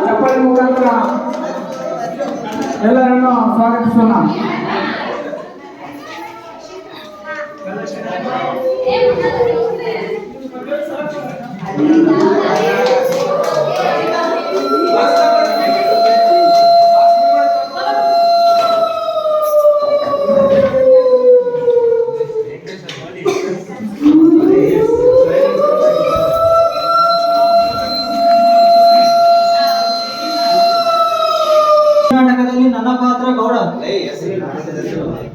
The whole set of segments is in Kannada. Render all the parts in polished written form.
ಚಪ್ಪಲಿ ಮುಖಾಂತರ ಎಲ್ಲರನ್ನು ಸ್ವಾಗತಿಸೋಣ. ಕರ್ನಾಟಕದಲ್ಲಿ ನನ್ನ ಪಾತ್ರ ಗೌಡ,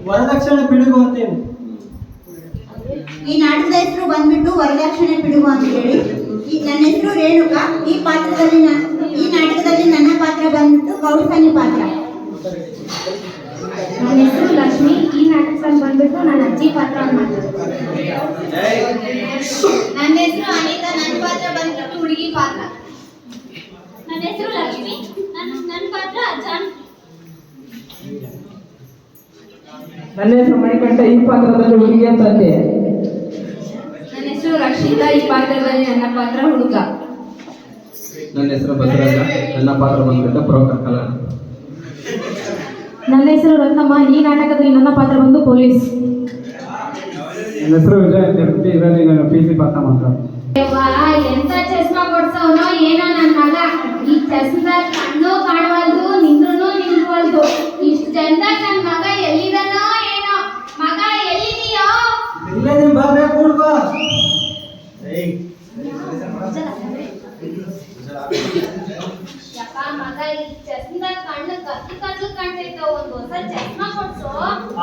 ವರದಕ್ಷಿಣೆ ಪಿಡುಗು ಅಂತೇಳಿ. ಈ ನಾಟಕದ ಹೆಸರು ಬಂದ್ಬಿಟ್ಟು ವರದಕ್ಷಿಣೆ ಪಿಡುಗು ಅಂತ ಹೇಳಿ. ನನ್ನ ಹೆಸರು ರೇಣುಕಾ. ಈ ನಾಟಕದಲ್ಲಿ ನನ್ನ ಪಾತ್ರ ಬಂದ್ಬಿಟ್ಟು ಕೌಸಲ್ಯ ಪಾತ್ರ. ನನ್ನ ಹೆಸರು ಲಕ್ಷ್ಮಿ. ಈ ನಾಟಕದಲ್ಲಿ ಬಂದ್ಬಿಟ್ಟು ನನ್ನ ಅಜ್ಜಿ ಪಾತ್ರ ಮಾಡ್ತಾರೆ. ನನ್ನ ಹೆಸರು ಅನಿತಾ. ನನ್ನ ಪಾತ್ರ ಬಂದ್ಬಿಟ್ಟು ಹುಡುಗಿ ಪಾತ್ರ. ನನ್ನ ಹೆಸರು ಲಕ್ಷ್ಮಿ. ನನ್ನ ಪಾತ್ರ ಅಜ್ಜಾನ್. ನನ್ನ ಹೆಸರು ಮಣಿಕಂಠ. ಈ ಪಾತ್ರದಲ್ಲಿ ಹುಡುಗಿಯ ತಂದೆ. ನನ್ನ ಹೆಸರು ರಕ್ಷಿತಾ. ಈ ಪಾತ್ರದಲ್ಲಿ ನನ್ನ ಪಾತ್ರ ಹುಡುಗ. ನನ್ನ ಹೆಸರು ಬಸವರಾಜ. ನನ್ನ ಪಾತ್ರ ಬಂದ್ಬಿಟ್ಟು ಬ್ರೋಕರ್ ಕಲಾನ. ನನ್ನ ಹೆಸರು ರತ್ನಮ್ಮ. ಈ ನಾಟಕದಲ್ಲಿ ನನ್ನ ಪಾತ್ರ ಬಂದು ಪೊಲೀಸ್. ನನ್ನ ಹೆಸರು ವಿಜಯ್ ಅಂತ ಹೇಳ್ಬಿಟ್ಟು ಇದರಲ್ಲಿ ನಾನು PC ಪಾತ್ರ ಮಾತ್ರ. ಎಂತ ಚಸ್ಮಾ ಕೊಡ್ಸವನೋ ಏನೋ ನನ್ನ ಮಗ. ಈ ಚಸ್ಮಾ ಕಣ್ಣು ಕಾಣವಲ್ದು, ನಿಂದ್ರೂ ನಿಂದ್ರವಲ್ದು. ಇಷ್ಟು ಚಂದ ನನ್ನ ಮಗ ಎಲ್ಲಿದಾನೋ ಏನೋ. ಮಗ ಎಲ್ಲಿದೀಯೋ? ಇಲ್ಲೇ ಬಾಬೆ ಕೂಡ್ಕೋ. ಯಪ್ಪ ಮಗ, ಈ ಚಸ್ಮಾ ಕಣ್ಣು ಕತ್ಲು ಕತ್ಲು ಕಾಣ್ತೈತೆ. ಒಂದು ಹೊಸ ಚಸ್ಮಾ ಕೊಡ್ಸು.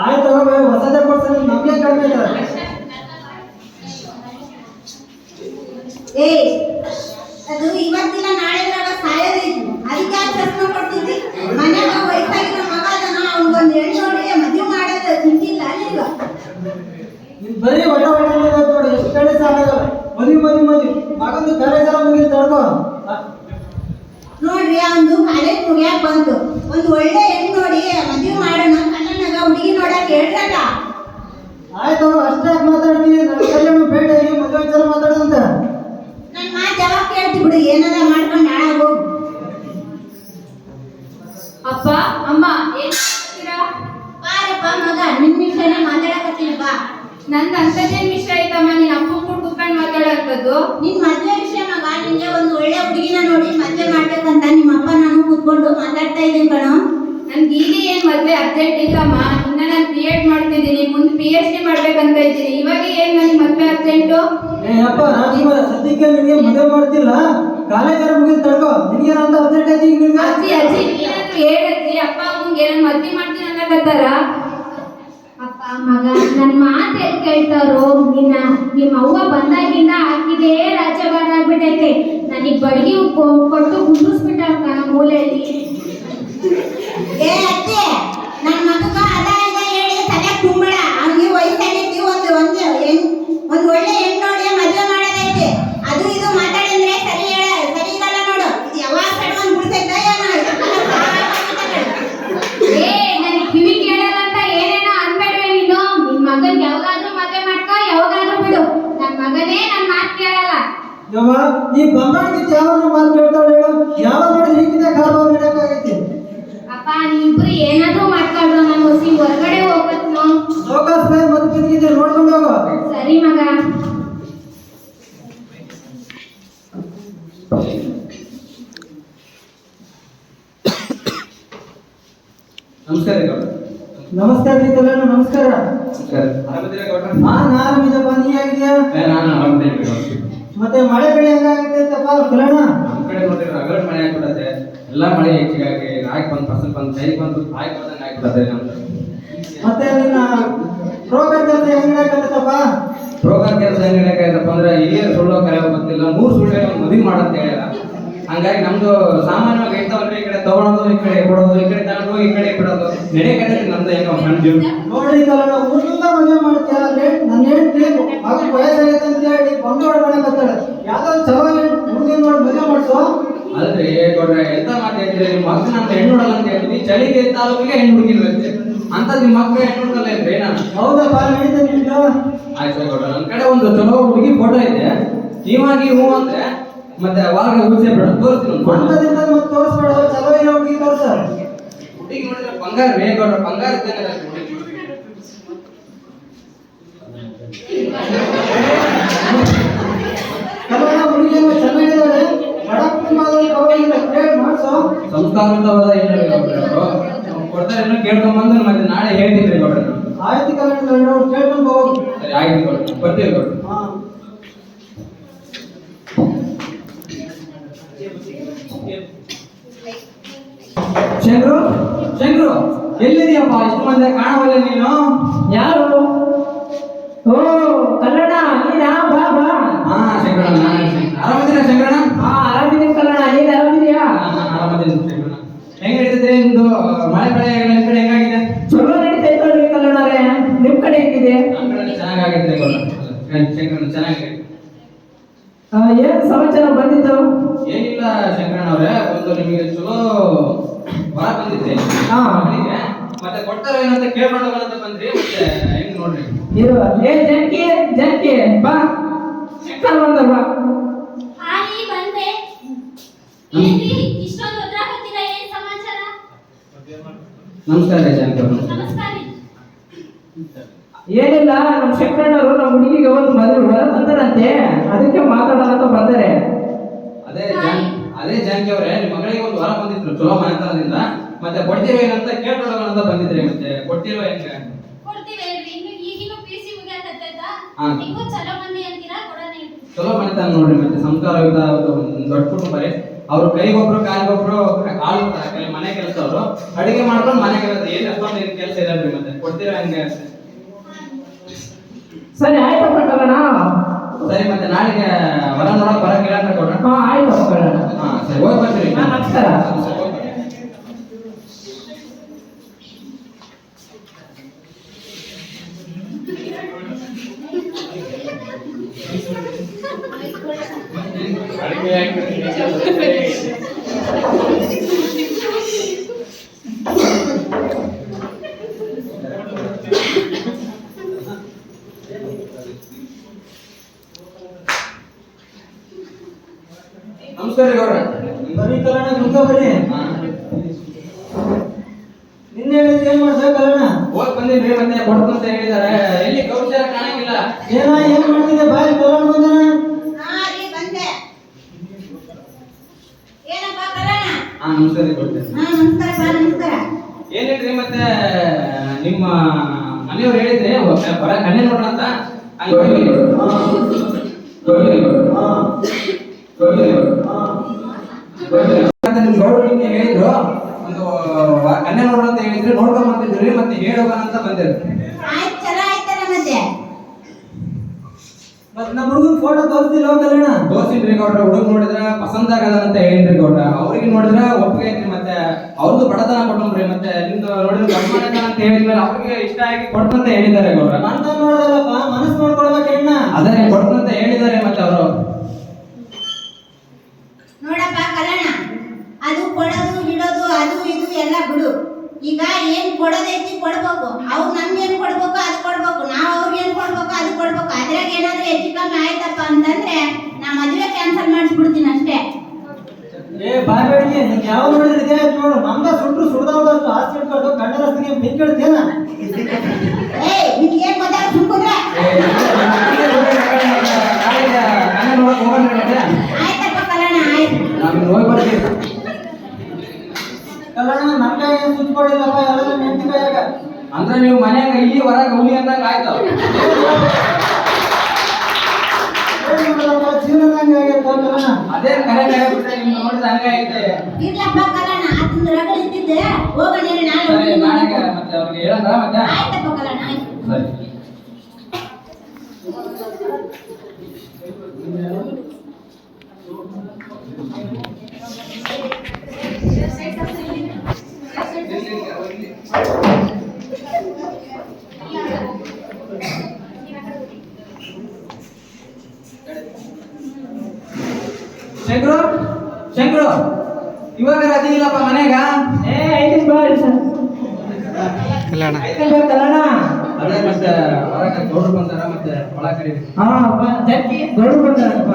ಆಯ್ತು ತಗೋಬೇ, ಹೊಸದೇ ಕೊಡ್ಸೋದು ನಮ್ಗೆ ಕಡಿಮೆ ಇದೆ. ಅದು ಇವತ್ತಿನ ನಾಳೆದ್ರಾಗ ಸಾಯೋದೈತಿ. ಅದಕ್ಕೆ ಆ ಚಸ್ಮಾ ಕೊಡ್ತಿದ್ವಿ. ಮನ್ಯಾಗ ವಯಸ್ಸಾಗಿರೋ ಮಗ ಅದನ್ನ ಅವ್ನಿಗೊಂದು ಹೆಣ್ಣು ನೋಡಿ ಮದುವೆ ಮಾಡೋದು ಚಿಂತಿಲ್ಲ ಈಗ. ನೀನ್ ಬರೀ ಒಟ ನೋಡಿ ಎಷ್ಟು ಕಡೆ ಸಾಕಾಗಲ್ಲ. ಮದುವೆ ಮಗಂದು ಕಾಲೇಜ್ ಎಲ್ಲ ಮುಗಿದು ತಡ್ಕೋ. ನೋಡ್ರಿ, ಅವನು ಕಾಲೇಜ್ ಮುಗಿಯಾಕ ಬಂತು. ಒಂದು ಒಳ್ಳೆ ಹೆಣ್ಣು ನೋಡಿ ಮದುವೆ ಮಾಡೋಣ. ಕಣ್ಣನಾಗ ಹುಡುಗಿ ನೋಡಕ್ ಹೇಳ್ರಲ್ಲ. ಆಯ್ತು ಅಷ್ಟೇ ಮಾತಾಡ್ತೀನಿ. ನನ್ನ ಕೈಯನ್ನು ಬೇಡ, ಈ ಮದುವೆ ವಿಚಾರ ಮಾತಾಡೋದಂತ. ನನ್ನ ಮಾತು ಯಾವಾಗ ಕೇಳ್ತಿ ಬಿಡು. ಏನದ ಮಾಡ್ಕೊಂಡು ನಾಳೆ ಹೋಗು. ಅಪ್ಪ ಅಮ್ಮ ಏನ್ ಮಾಡ್ತೀರಾ? ಬಾರಪ್ಪ ಮಗ, ನಿನ್ನ ವಿಷಯನೇ ಮಾತಾಡಕತ್ತೀನಿ ಬಾ. ನಂದು ಅಂತದೇನ್ ವಿಷಯ ಐತಮ್ಮ? ನೀನ್ ಅಪ್ಪ ಕೂಡ ಕುತ್ಕೊಂಡು ಮಾತಾಡೋಂಥದ್ದು. ನಿನ್ ಮದ್ವೆ ವಿಷಯ ಮಗ. ನಿನ್ಗೆ ಒಂದು ಒಳ್ಳೆ ಹುಡುಗಿನ ನೋಡಿ ಮದ್ವೆ ಮಾಡ್ಬೇಕಂತ ನಿಮ್ಮ ಅಪ್ಪ ನಾನು ಕೂತ್ಕೊಂಡು ಮಾತಾಡ್ತಾ ಇದ್ದೀನಿ ಕಣೋ. ನನ್ಗೆ ಈಗ ಏನ್ ಮದ್ವೆ ಅರ್ಜೆಂಟ್ ಇಲ್ಲಮ್ಮ. ಇನ್ನ ನಾನು BEd ಮಾಡ್ತಿದ್ದೀನಿ, ಮುಂದೆ PhD ಮಾಡ್ಬೇಕಂತ ಇದ್ದೀನಿ. ಇವಾಗ ಏನ್ ನನ್ಗೆ ಮದ್ವೆ ಅರ್ಜೆಂಟು? ಅಪ್ಪ ರಾಜ್ಕುಮಾರ, ಸದ್ಯಕ್ಕೆ ನಿನಗೆ ಮದುವೆ ಮಾಡ್ತಿಲ್ಲ. ಕಾಲೇಜ್ ಎಲ್ಲ ಮುಗಿದು ತಡ್ಕೋ. ನಿನಗೆ ಅಂತ ಅರ್ಜೆಂಟ್ ಐತಿ ಈಗ ನಿನ್ಗೆ. ಅಜ್ಜಿ ನೀನಾದ್ರು ಹೇಳಜ್ಜಿ. ಅಪ್ಪ ಅಮ್ಮಂಗೆ ನಾನು ಮದ್ವೆ ಮಾಡ್ತೀನಿ ಅನ್ನಕತ್ತಾರ. ಅಪ್ಪ ಮಗ, ನನ್ನ ಮಾತು ಎಲ್ಲಿ ಕೇಳ್ತಾರೋ? ನಿಮ್ಮ ಅವ್ವ ಬಂದಾಗಿಂದ ಹಾಕಿದೇ ರಾಜ್ಯಭಾರ ಆಗ್ಬಿಟ್ಟೈತೆ. ನನಗೆ ಬಡಗಿ ಕೊಟ್ಟು ಕುಂದಿಸ್ಬಿಟ್ಟಾರ ಕಣ ಮೂಲೆಯಲ್ಲಿ. ಅತ್ತೆ, ನನ್ನ ಮಗಗ ಅದ ಇದ ಹೇಳಿ ತಲೆ ತುಂಬಡ. ಅವ್ನಿಗೆ ವಯಸ್ಸಾಗೈತಿ. ಒಂದು ಒಳ್ಳೆ ಹೆಣ್ಣು ನೋಡಿ ಮದುವೆ ಮಾಡೋದೈತಿ. ಅದು ಇದು ಮಾತಾಡಿದ್ರೆ ಸರಿ ಇರಲ್ಲ ನೋಡು. ಇದು ಯಾವಾಗ ಕಡ್ಕೊಂಡು ಬಿಡ್ತೈತ ನನಗೆ ಕಿವಿ ಕೇಳಲ್ಲ ಅಂತ ಏನೇನೋ ಅನ್ಬೇಡ್ವೆ ನೀನು. ನಿನ್ ಮಗನ್ ಯಾವಾಗಾದ್ರೂ ಮದುವೆ ಮಾಡ್ಕೋ, ಯಾವಾಗಾದ್ರೂ ಬಿಡು. ನನ್ನ ಮಗನೇ ನನ್ನ ಮಾತು ಕೇಳಲ್ಲ. ಯವ್ವ, ಈ ಬಂಗಾರಕ್ಕೆ ಯಾವ ಮಾತು ಕೇಳ್ತಾಳೆ ಹೇಳು? ಯಾವ ಮಾಡಿದ್ರೆ ಈಗಿನ ಕಾರ್ಬಾರ್ ನಡೆಯಕ್ಕಾಗೈತಿ. ಅಪ್ಪ ನೀವಿಬ್ರು ಏನಾದ್ರೂ ಮಾಡ್ಕೊಳ್ರು. ನಾನು ಹೊಸಿ ಹೊರಗಡೆ ಹೋಗ್ಬೇಕು. ಲೋಕಸ್ ಬೈ ಮತ್ತೆ ನೋಡ್ಕೊಂಡು ಹೋಗೋ. ಸರಿ ಮಗ. ನಮಸ್ಕಾರ ಗೌಡ. ನಮಸ್ಕಾರ ರೀತಿಯಲ್ಲ. ನಮಸ್ಕಾರ. ಆರಾಮಿದ್ದೀರಾ ಗೌಡ? ನಾನು ಆರಾಮಿದ್ದಪ್ಪ. ನೀ ಹೇಗಿದ್ಯಾ? ನಾನು ಆರಾಮಿದ್ದೇನೆ ಗೌಡ. ಮತ್ತೆ ಮಳೆ ಬೆಳೆ ಹೆಂಗಾಗೈತಪ್ಪ ಕಲ್ಯಾಣ? ನಮ್ಮ ಕಡೆ ನೋಡಿದ್ರೆ ರಗಡ್ ಮಳೆ ಆಗ್ಬಿಡತ್ತೆ. ಎಲ್ಲ ಮಳೆ ಹೆಚ್ಚಿಗಾಗಿ ರಾಗಿ ಬಂದು ಫಸಲ್ ಬಂದು ಕೈ ಬಂದು ಕಾಯಿ ಬಂದಂಗೆ ಆಗ್ಬಿಡತ್ತೆ ನಮ್ದು. ಮತ್ತೆ ನಿನ್ನ ಪ್ರೋಗ್ರಾಮ್ ಕೆಲಸ ಹೆಂಗ್ ನಡೀತೈತಪ್ಪ? ಪ್ರೋಗ್ರಾಮ್ ಕೆಲಸ ಹೆಂಗ್ ನಡೆಯಕೈತಪ್ಪ ಅಂದ್ರೆ ಹಿರಿಯರು ಸುಳ್ಳೋ ಕರೆಯೋ ಗೊತ್ತಿಲ್ಲ. 3 ಸುಳ್ಳು ಒಂದು ಮದುವೆ ಮಾಡಂತ ಹೇಳ್ಯಾರ. ಹಂಗಾಗಿ ನಮ್ದು ಸಾಮಾನ್ಯವಾಗಿ ಐತಾವಲ್ರಿ, ಈ ಕಡೆ ತಗೊಳೋದು, ಈ ಕಡೆ ಕೊಡೋದು, ಈ ಕಡೆ ತಗೊಂಡು ಈ ಕಡೆ ಬಿಡೋದು ನಡೆಯಕೈತಿ ನಮ್ದು. ಹೆಂಗ ಸಣ್ಣ ಜೀವ ನೋಡ್ರಿ ಕಲ್ಯಾಣ, ಊರಿಂದ ಮದುವೆ ಮಾಡ್ತೀಯ. ನನ್ನ ಹೇಳ್ತಿ ಮಗ ವಯಸ್ಸಾಗೈತೆ ಅಂತ ಹೇಳಿ ಬಂಡವಾಳ ಮಾಡಕತ್ತಾಳೆ. ಯಾವ್ದೋ ಚಲೋ ಹುಡುಗಿ ನೋಡಿ ಮದುವೆ ಮಾಡ್ಸೋ. ಅಲ್ರಿ ಗೌಡ್ರೆ ಎಂತ ಮಾತು ಹೇಳ್ತೀರಿ? ನಿಮ್ಮ ಮಕ್ಕಳು ನಮ್ಮ ಹೆಣ್ಣು ನೋಡಲ್ಲ ಅಂತ ಹೇಳ್ತೀವಿ. ಚಳಿಗೆ ತಾಲೂಕಿಗೆ ಹೆಣ್ಣು ಹುಡುಗಿರುತ್ತೆ ಅಂತ ನಿಮ್ಮ ಮಕ್ಕಳು ಹೆಣ್ಣು ಹುಡುಗಲ್ಲ ಇಲ್ರಿ ನಾನು. ಹೌದಪ್ಪ ನಡೀತದೆ ನಿಮ್ದು. ಆಯ್ತು ಗೌಡ್ರ, ನನ್ನ ಕಡೆ ಒಂದು ಚಲೋ ಹುಡುಗಿ ಫೋಟೋ ಇದೆ. ನೀವಾಗಿ ಹೂ ಅಂದ್ರೆ ಮತ್ತೆ ಒಳಗೆ ಊಸೆ ಬೇಡ ತೋರಿಸ್ತೀನಿ ಒಂದು ಫೋಟೋ. ಬಣ್ಣದಿಂದ ಮತ್ತೆ ತೋರಿಸ್ಬೇಡ, ಚಲೋ ಇರೋ ಹುಡುಗಿ ತೋರ್ಸ. ಹುಡುಗಿ ನೋಡಿದ್ರೆ ಬಂಗಾರ ರೇ ಗೌಡ್ರ, ಬಂಗಾರ ಇದ್ದಂಗೆ ಹುಡುಗಿ. ಕಲ್ಯಾಣ ಹುಡುಗಿ ಚೆನ್ನಾಗಿದ್ದಾಳೆ, ಬಡ ಕುಟುಂಬದಲ್ಲಿ ಪರವಾಗಿಲ್ಲ, ಕೇಳಿ ಮಾಡ್ಸೋ. ಸಂಸ್ಕಾರವಂತವಾದ ಹೆಣ್ಣು ಅವರು ಕೊಡ್ತಾರೆ, ಇನ್ನೂ ಕೇಳ್ಕೊಂಬಂದು ಮತ್ತೆ ನಾಳೆ ಹೇಳ್ತೀನಿ ಗೌಡ್ರ. ಆಯ್ತು ಕಲ್ಯಾಣ, ನಾವು ಕೇಳ್ಕೊಂಡು ಹೋಗು. ಸರಿ ಆಯ್ತು ಗೌಡ್ರ, ಬರ್ತೀವಿ ಗೌಡ್ರ. ಹಾ. ಶಂಕ್ರು, ಶಂಕ್ರು ಎಲ್ಲಿದೆಯಪ್ಪ? ಇಷ್ಟು ಮಂದಿ ಕಾಣವಲ್ಲ ನೀನು? ಯಾರು? ಓ ಕಲ್ಲಣ್ಣ, ನೀನಾ? ಬಾ ಬಾ. ಹಾ ಶಂಕರಣ್ಣ, ನಾನು ಆರಾಮದಿನ ಶಂಕರಣ್ಣ? ಹಾ ಆರಾಮಿದ್ದೀನಿ ಕಲ್ಲಣ್ಣ, ನೀನ್ ಆರಾಮಿದ್ಯಾ? ನಾನು ಆರಾಮದಿನ ಶಂಕರಣ್ಣ. ಹೆಂಗ್ ನಡೀತಿದ್ರೆ ನಿಮ್ದು ಮಳೆ ಬೆಳೆ ನಿಮ್ಮ ಕಡೆ ಹೆಂಗಾಗಿದೆ? ಚಲೋ ನಡೀತೈತೆ ನೋಡ್ರಿ ಕಲ್ಲಣ್ಣರೇ, ನಿಮ್ ಕಡೆ ಹೇಗಿದೆ? ನಮ್ಮ ಕಡೆ ಚೆನ್ನಾಗಾಗೈತೆ ಶಂಕರಣ್ಣ, ಚೆನ್ನಾಗಿದೆ. ಏನ್ ಸಮಾಚಾರ ಬಂದಿದ್ದು? ಏನಿಲ್ಲ ಶಂಕರಣ್ಣ ಅವ್ರೆ, ಒಂದು ನಿಮಗೆ ಚಲೋ ಬರ ಬಂದಿದ್ದೆ. ಹಾ. ಮಗನಿಗೆ ಮತ್ತೆ ಕೊಡ್ತಾರ ಏನಂತ ಕೇಳ್ಕೊಂಡು ಹೋಗೋಣ ಬಂದ್ರಿ. ಮತ್ತೆ ಹೆಂಗ್ ನೋಡ್ರಿ ಇದು ಏ ಜನಕಿ ಜನಕಿ ಬಾ, ಸಿಕ್ಕಲ್ ಬಂದ ಬಾ. ಹಾರಿ ಬಂದೆ. ಏನ್ರಿ ಇಷ್ಟೊಂದು ಒದ್ರಾಕತ್ತೀರಾ? ಏನ್ ಸಮಾಚಾರ? ನಮಸ್ಕಾರ ಶಂಕರ್. ನಮಸ್ಕಾರ. ಏನಿಲ್ಲ, ನಮ್ ಶಂಕರಣ್ಣವರು ನಮ್ಮ ಹುಡುಗಿಗೆ ಒಂದು ಮದುವೆ ವರ ತಂದರಂತೆ, ಅದಕ್ಕೆ ಮಾತಾಡೋಣ ಅಂತ ಬಂದರೆ. ಅದೇ ಜಾನಕಿ ಅವರೇ, ನಿಮ್ಮ ಮಗಳಿಗೆ ಒಂದು ವರ ಬಂದಿದ್ರು ಚಲೋ ಮನೆತನದಿಂದ. ಮತ್ತೆ ಕೊಡ್ತಿರೋ ಏನಂತ ಕೇಳ್ಕೊಳ್ಳೋಣ ಅಂತ ಬಂದಿದ್ರಿ. ಮತ್ತೆ ಕೊಡ್ತಿರೋ ಹೆಂಗ? ಕೊಡ್ತೀವಿ ಹೇಳ್ರಿ. ಇನ್ನು ಈಗಿನ ಪಿಸಿ ಮುಗಿಯಕತ್ತೈತಾ? ಹಾ. ನೀವು ಚಲೋ ಮಂದಿ ಅಂತೀರಾ, ಕೊಡೋಣ ಹೇಳ್ರಿ. ಚಲೋ ಮನೆತನ ನೋಡ್ರಿ. ಮತ್ತೆ ಸಂಸ್ಕಾರಯುತ ಒಂದು ದೊಡ್ಡ ಕುಟುಂಬ ರೀ. ಅವ್ರು ಕೈಗೊಬ್ರು ಕಾಲಿಗೊಬ್ರು ಆಳು ಮನೆ ಕೆಲಸ, ಅವರು ಅಡಿಗೆ ಮಾಡ್ಕೊಂಡು ಮನೆ ಕೆಲಸ, ಏನ್ ಅಷ್ಟೊಂದು ಏನ್ ಕೆಲಸ ಇರಲ್ರಿ. ಮತ್ತೆ ಕೊಡ್ತಿರೋ ಹೆಂಗೆ? ಸರಿ ಆಯ್ತಪ್ಪ ಕಲ್ಲಣ್ಣ. ಸರಿ, ಮತ್ತೆ ನಾಳೆಗೆ ವರ ನೋಡಕ್ ಬರಕ್ ಹೇಳ ಕೊಡ್ರ. ಹಾ ಆಯ್ತಪ್ಪ ಕಲ್ಲಣ್ಣ. ಹಾ ಸರಿ, ಹೋಗಿ ಬರ್ತೀರಿ. ಹಾ, ನಮಸ್ಕಾರ. ನಮಸ್ಕಾರ ಗೌಡ್ರ. ಬರೀ ಕಲ್ಯಾಣ ಕುಂತ ಬರೀ. ನಿನ್ನೆ ಹೇಳಿದ್ ಏನ್ ಮಾಡ್ದ ಕಲ್ಯಾಣ? ಹೋಗಿ ಬಂದಿನ್ರಿ. ಮತ್ತೆ ಕೊಡ್ತಂತ ಹೇಳಿದಾರೆ. ಎಲ್ಲಿ ಗೌಡ್ರ ಕಾಣಂಗಿಲ್ಲ. ಏನ್ ಮಾಡ್ತಿದ್ದೆ? ಬಾರಿ ಕಲ್ಯಾಣ ಬಂದಾನ. ಹಾ ರೀ ಬಂದೆ. ಏನಪ್ಪ ಕಲ್ಯಾಣ? ಹಾ ನಮಸ್ಕಾರ ಕೊಡ್ತೇನೆ. ಹಾ ನಮಸ್ಕಾರ ಬಾ, ನಮಸ್ಕಾರ. ಏನಿಲ್ರಿ, ಮತ್ತೆ ನಿಮ್ಮ ಮನೆಯವ್ರು ಹೇಳಿದ್ರಿ ಬರ ಕಣ್ಣೆ ನೋಡ್ರ ಅಂತ. ಅಲ್ಲಿ ಹೋಗಿ ನಿಮ್ ಗೌಡ್ರು ನಿಮ್ಗೆ ಹೇಳಿದ್ರು ಒಂದು ಕನ್ಯೆ ನೋಡ್ರ ಅಂತ ಹೇಳಿದ್ರು. ನೋಡ್ಕೊಂಡ್ ಬಂದಿದ್ರಿ, ಮತ್ತೆ ಹೇಳೋಣ ಅಂತ ಬಂದಿದ್ರು. ಆಯ್ತು, ಚಲೋ ಆಯ್ತಲ್ಲ ಮತ್ತೆ. ಮತ್ ನಮ್ಮ ಹುಡುಗನ್ ಫೋಟೋ ತೋರಿಸ್ತಿಲ್ಲ ಕಲ್ಯಾಣ? ತೋರ್ಸಿನ್ರಿ ಗೌಡ್ರ. ಹುಡುಗ ನೋಡಿದ್ರ ಪಸಂದ್ ಆಗದ ಅಂತ ಹೇಳಿನ್ರಿ ಗೌಡ್ರ. ಅವ್ರಿಗೆ ನೋಡಿದ್ರ ಒಪ್ಪಿಗೆ ಐತ್ರಿ. ಮತ್ತೆ ಅವ್ರದ್ದು ಬಡತನ ಕೊಟ್ಟಂಬ್ರಿ. ಮತ್ತೆ ನಿಮ್ದು ನೋಡಿದ್ರೆ ಗಮನ ಅಂತ ಹೇಳಿದ್ಮೇಲೆ ಅವ್ರಿಗೆ ಇಷ್ಟ ಆಗಿ ಕೊಡ್ತಂತ ಹೇಳಿದ್ದಾರೆ ಗೌಡ್ರ. ಅಂತ ನೋಡೋದಲ್ಲಪ್ಪ, ಮನಸ್ಸು ನೋಡ್ಕೊಳ್ಬೇಕು ಹೆಣ್ಣ. ಅದೇ ಕೊಡ್ತಂತ ಹೇಳಿದ್ದಾರೆ. ಮತ್ತೆ ಅವರು ನೋಡಪ್ಪ ಕಲ್ಯಾಣ, ಅದು ಕೊಡೋದು ಬಿಡೋದು ಅದು ಇದು ಎಲ್ಲ ಬಿಡು. ಈಗ ಏನ್ ಕೊಡೋದೈತಿ ಕೊಡ್ಬೇಕು. ಅವ್ರು ನಮ್ಗೆ ಏನ್ ಕೊಡ್ಬೇಕು ಅದು ಕೊಡ್ಬೇಕು, ನಾವು ಅವ್ರಿಗೆ ಏನ್ ಕೊಡ್ಬೇಕು ಅದು ಕೊಡ್ಬೇಕು. ಅದ್ರಾಗ ಏನಾದ್ರು ಹೆಚ್ಚು ಕಮ್ಮಿ ಆಯ್ತಪ್ಪ ಅಂತಂದ್ರೆ ನಾ ಮದುವೆ ಕ್ಯಾನ್ಸಲ್ ಮಾಡಿಸ್ಬಿಡ್ತೀನಿ ಅಷ್ಟೇ. ಏ ಬಾಯ್ಬೇಡಿ, ನಿಂಗೆ ಯಾವ ನೋಡಿದ್ರೆ ಇದೇ ಆಯ್ತು ನೋಡು. ನಮ್ದ ಸುಟ್ರು ಸುಡ್ದವಷ್ಟು ಆಸ್ತಿ ಇಟ್ಕೊಂಡು ಗಂಡರಸ್ತಿಗೆ ಬೆಂಕಿ ಇಡ್ತೇನ? ಏಯ್ ನಿಮ್ಗೆ ಏನ್ ಗೊತ್ತಾಗ ಸುಮ್ಕುಂದ್ರೆ? ಆಯ್ತಪ್ಪ ಕಲ್ಯಾಣ, ಆಯ್ತು. ಹೋಗಿ ಬರ್ತೀವಿ. ಕಲ್ಯಾಣ ನನ್ನ ಕೈ ಏನು ಸುತ್ತ ಕೊಡಿಲ್ಲಪ್ಪ, ಎಲ್ಲ ನಮ್ಮ ಹೆಂಡತಿ ಕೈಯಾಗ. ಅಂದ್ರೆ ನೀವು ಮನ್ಯಾಗ ಇಲ್ಲಿ ಹೊರಗೆ ಹುಲಿ ಅಂದಂಗ ಆಯ್ತು. ಏನ್ ಮಾಡೋದಪ್ಪ, ಜೀವನದಂಗೆ ಆಗೈತೆ ಕಲ್ಯಾಣ. ಅದೇ ಕರೆಕ್ಟ್ ಆಗ್ಬಿಟ್ರೆ ನಿಮ್ಗೆ ನೋಡಿದ್ರೆ ಹಂಗೆ ಐತೆ. ಇರ್ಲಪ್ಪ ಕಲ್ಯಾಣ, ಆತಂದ ರಗಡ ಇದ್ದಿದ್ದೆ ಹೋಗೋಣ ಹೇಳಿ ನಾಳೆ ಸರಿ, ಹೋಗ್ತೀನಿ. ನಾಳೆಗೆ ಮತ್ತೆ ಅವ್ರಿಗೆ ಹೇಳಂದ್ರ ಮತ್ತೆ. ಆಯ್ತಪ್ಪ ಕಲ್ಯಾಣ, ಆಯ್ತು. ಸರಿ. ಶಂಕರು ಶಂಕರು ಇವಾಗ ರಜೆ ಇಲ್ಲಪ್ಪ ಮನೆಗ ಐದು ಬಾರಿ ಸರ್ ಕಲ್ಯಾಣ ಕಲ್ಯಾಣ ಅದೇ ಮತ್ತೆ ಹೊರಗೆ ಗೌಡ್ರು ಬಂದಾರ ಮತ್ತೆ ಒಳ ಕರೀರಿ ಹಾ ಜಗ್ಗಿ ದೊಡ್ಡ ಬಂದಾರಪ್ಪ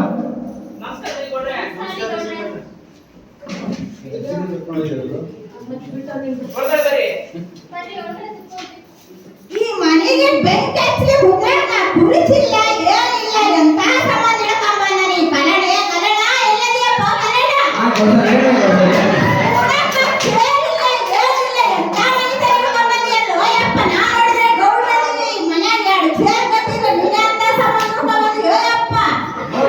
ಈ ಮನೆಗೆ ಬೆಂಕಿ ಹಚ್ಚಿ ಮುದ್ರಣ ಕುಳಿಸಿಲ್ಲ ಏನಿಲ್ಲ ಎಂತ ಸಂಬಂಧ ಇಡ್ಕೊಂಡ್ ಬಂದಾನೆ ಈ ಕನ್ನಡ ಕನ್ನಡ ಎಲ್ಲದೆಯಪ್ಪ ಕನ್ನಡ ಹಾ ಗೌಡ್ರ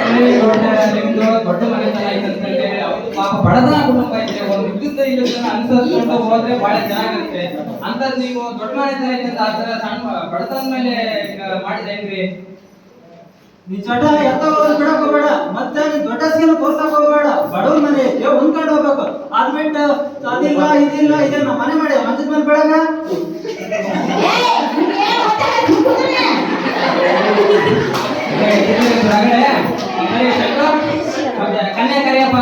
ಹೇಳಿ ಗೌಡ್ರ ನಿಮ್ದು ದೊಡ್ಡ ಮನೆತನ ಐತೆ ಅಂತ ಹೇಳಿ ಅವ್ರು ಪಾಪ ಬಡತನ ಕುಟುಂಬ ಐತೆ ಒಂದು ಇದ್ದಿದ್ದ ಇಲ್ಲದನ್ನ ಅನುಸರಿಸ್ಕೊಂಡು ಹೋದ್ರೆ ಬಹಳ ಚೆನ್ನಾಗಿರುತ್ತೆ ಅಂತದ್ ನೀವು ದೊಡ್ಡ ಮನೆತನ ಐತೆ ಅಂತ ಆತರ ಸಣ್ಣ ಬಡತನ ಮೇಲೆ ಮಾಡಿದ ಹೆಂಗ್ರಿ ನೀ ಚಟ ಎತ್ತ ಬಿಡಕ್ ಹೋಗ್ಬೇಡ ಮತ್ತೆ ನೀನ್ ದೊಡ್ಡ ಸ್ಕೀಮ್ ತೋರ್ಸಕ್ ಹೋಗ್ಬೇಡ ಬಡವ್ರ ಮನೆ ಐತೆ ಹೊಂದ್ಕೊಂಡು ಹೋಗ್ಬೇಕು ಅದ್ಬಿಟ್ಟು ಅದಿಲ್ಲ ಇದಿಲ್ಲ ಇದೆ ನಮ್ಮ ಮನೆ ಮಾಡಿ ಮಂಚದ ಮೇಲೆ ಬಿಡಗ ಕನ್ಯಾ ಕರಿಯಪ್ಪ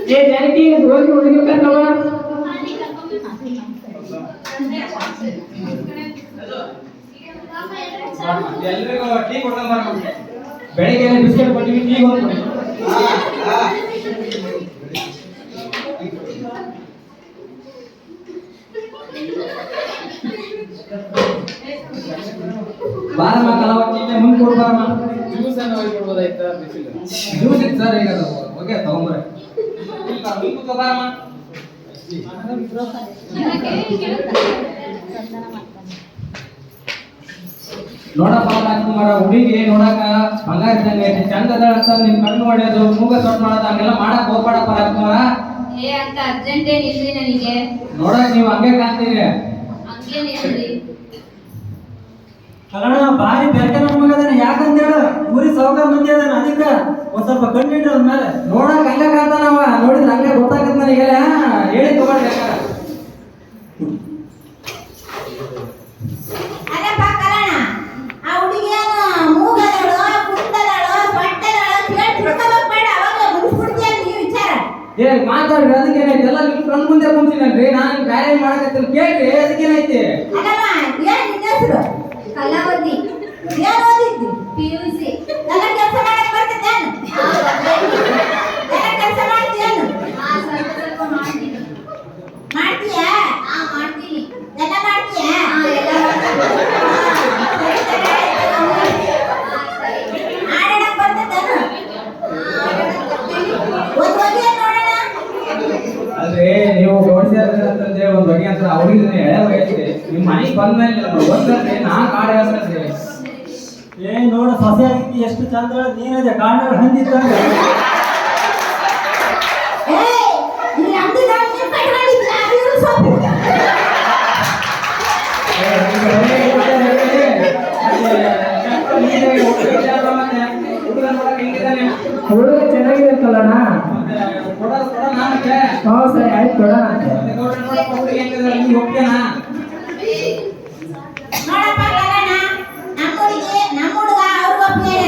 ಏ ಜಾನಕಿ ಹೋಗಿ ಹುಡುಗಿ ಕರ್ಕವ ಎಲ್ರಿಗೂ ಟೀ ಕೊಡ್ಕೊಂಡ್ ಬರ ಬೆಳಿಗ್ಗೆ ಬಿಸ್ಕೆಟ್ ಕೊಟ್ಟಿವಿ ಟೀ ಒಂದು ಬಾರಮ್ಮ ಕಲಾವತಿ ಮುಂದೆ ಕೊಡು ಬಾರಮ್ಮ ಜ್ಯೂಸ್ ಅನ್ನ ಹೋಗಿ ಕೊಡ್ಬೋದಾಯ್ತಾ ಜ್ಯೂಸ್ ಇತ್ತು ಸರ್ ಈಗ ಓಕೆ ತಗೊಂಬರ್ರಿ ಮುಂದೆ ಬಾರಮ್ಮ ನೋಡಪ್ಪ ರಾಜ್ಕುಮಾರ ಹುಡುಗಿ ನೋಡಕ ಬಂಗಾರ ಇದ್ದಂಗೆ ಐತಿ ಚಂದ ಅದಾಳ ಅಂತ ನಿಮ್ ಕಣ್ಣು ಹೊಡೆಯೋದು ಮೂಗ ಸೊಟ್ ಮಾಡೋದು ಹಂಗೆಲ್ಲ ಮಾಡಕ್ ಹೋಗ್ಬೇಡಪ್ಪ ರಾಜ್ಕುಮಾರ ಏ ಅಂತ ಅರ್ಜೆಂಟ್ ಏನಿಲ್ರಿ ನನಗೆ ನೋಡಕ್ ನೀವು ಹಂಗೆ ಕಾಣ್ತೀರಿ ಹಂಗೇನಿಲ್ರಿ ಕನ್ನಡ ಬಾರಿ ಬೆಳಕೆ ನನ್ನ ಮಗ ಅದಾನ ಯಾಕಂತ ಹೇಳ ಊರಿ ಸಾವುಕಾರ ಮಂದಿ ಅದಾನ ಅದಕ್ಕೆ ಒಂದ್ ಸ್ವಲ್ಪ ಕಣ್ಣಿಟ್ರ ಅಂದ್ಮೇಲೆ ನೋಡಕ್ ಹಂಗ ಕಾಣ್ತಾನವ ನೋಡಿದ್ರೆ ಹಂಗೆ ಗೊತ್ತಾಗತ್ತ ನನಗೆಲ್ಲ ಹೇಳಿ ತಗೊಳ್ರಿ ಅದಪ್ಪ ಕಲಣ ಆ ಹುಡುಗಿಯೇನು ಮೂಗದಳು ಕುಂಟದಳು ಸೊಟ್ಟದಳು ಕೇಳಿ ತಿಳ್ಕೊಬೇಕು ಬೇಡ ಅವಾಗ ಮುಗಿಸ್ಬಿಡ್ತೀಯ ನೀವು ವಿಚಾರ ಏ ಮಾತಾಡ್ರಿ ಅದಕ್ಕೇನೈತಿ ಎಲ್ಲ ನಿಮ್ ಕಣ್ ಮುಂದೆ ಕುಂತೀನಲ್ರಿ ನಾನು ಬ್ಯಾರೆ ಮಾಡಕತ್ತಿಲ್ಲ ಕೇಳ್ರಿ ಅದಕ್ಕೇನೈತಿ ಅಲ್ಲಮ್ಮ ಏನ್ ನಿನ್ನ ಹೆಸರು ಕಲಾವತಿ ಏನ್ ಓದಿದ್ದಿ PUC ಎಲ್ಲ ಕೆಲಸ ಮಾಡಕ್ ಬರ್ತಿದ್ದೇನು ಎಲ್ಲ ಕೆಲಸ ಮಾಡ್ತೀಯೇನು ಸ್ವಲ್ಪ ಸ್ವಲ್ಪ ಮಾಡ್ತೀನಿ ಮಾಡ್ತೀಯಾ ಮಾಡ್ತೀನಿ ಎಲ್ಲ ಮಾಡ್ತೀಯಾ ಎಲ್ಲ ಆಡಕ್ ಬರ್ತಿದ್ದೇನು ಒಂದ್ ಬಗ್ಗೆ ನೋಡೋಣ ಅಲ್ರಿ ನೀವು ಗೌಡ್ಸಿಯಂತಂದ್ರೆ ಒಂದ್ ಬಗ್ಗೆ ಅಂತ ಅವ್ರಿಗೆ ಎಳೆ ವಯಸ್ಸು ನಿಮ್ ಮನೆಗೆ ಬಂದ್ಮೇಲೆ ಒಂದ್ರಿ ನಾ ಕಾಡ್ ಹೇಳ್ತೇನ್ರಿ ಏ ನೋಡ ಸೊಸೆ ಆಗಿದ್ದಿ ಎಷ್ಟು ಚಂದ ನೀನದೆ ಕಾಂಡಗಳು ಹಂದಿದ್ದಂಗ ಏಯ್ ಈ ಅಂಗಡಿ ನೀವು ಕಟ್ಕೊಂಡಿದ್ದೀರ ಅದು ಸೊಪ್ಪು ಹುಡುಗ ಚೆನ್ನಾಗಿದೆ ಕಲ್ಲಣ್ಣ ಹಾ ಸರಿ ಆಯ್ತು ಕೊಡೋಣ ನೋಡಪ್ಪ ಕಲಣ ನಮ್ಮ ಹುಡುಗ ಅವ್ರಿಗೆ ಒಪ್ಪಿಗೆ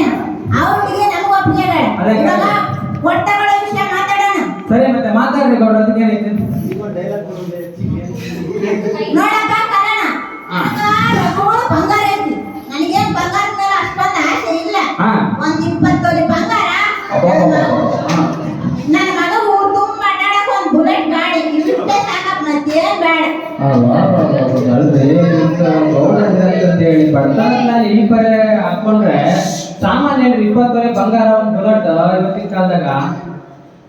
ಅವ್ರ ಹುಡುಗಿ ನಮ್ಗೆ ಒಪ್ಪಿಗೆ ಅದೇ ಇವಾಗ ಒಟ್ಟಗಳ ವಿಷಯ ಮಾತಾಡೋಣ ಸರಿ ಮತ್ತೆ ಮಾತಾಡ್ರಿ ಗೌಡ ಅದಕ್ಕೇನೈತಿ ನೋಡಪ್ಪ ಕಲಣ ರಘುಗಳು ಬಂಗಾರ ಐತಿ ನನಗೇನ್ ಬಂಗಾರದ ಮೇಲೆ ಅಷ್ಟೊಂದು ಆಸೆ ಇಲ್ಲ ಹಾ. ಒಂದ್ 20 ತೊಲೆ ಬಂಗಾರ ನನ್ನ ಮಗ ಊರು ತುಂಬ ಅಡ್ಡಾಡಕ್ ಒಂದ್ ಬುಲೆಟ್ ಗಾಡಿ ಇಷ್ಟೇ ಸಾಕಪ್ಪ ಮತ್ತೇನ್ ಬೇಡ ಹೇಳಿ ಬಡತನ ಈ ಪರೆ ಹಾಕೊಂಡ್ರೆ ಸಾಮಾನ್ಯ 20 ತೊಲೆ ಬಂಗಾರ ಒಂದು ಬುಲೆಟ್ ಇವತ್ತಿನ ಕಾಲದಾಗ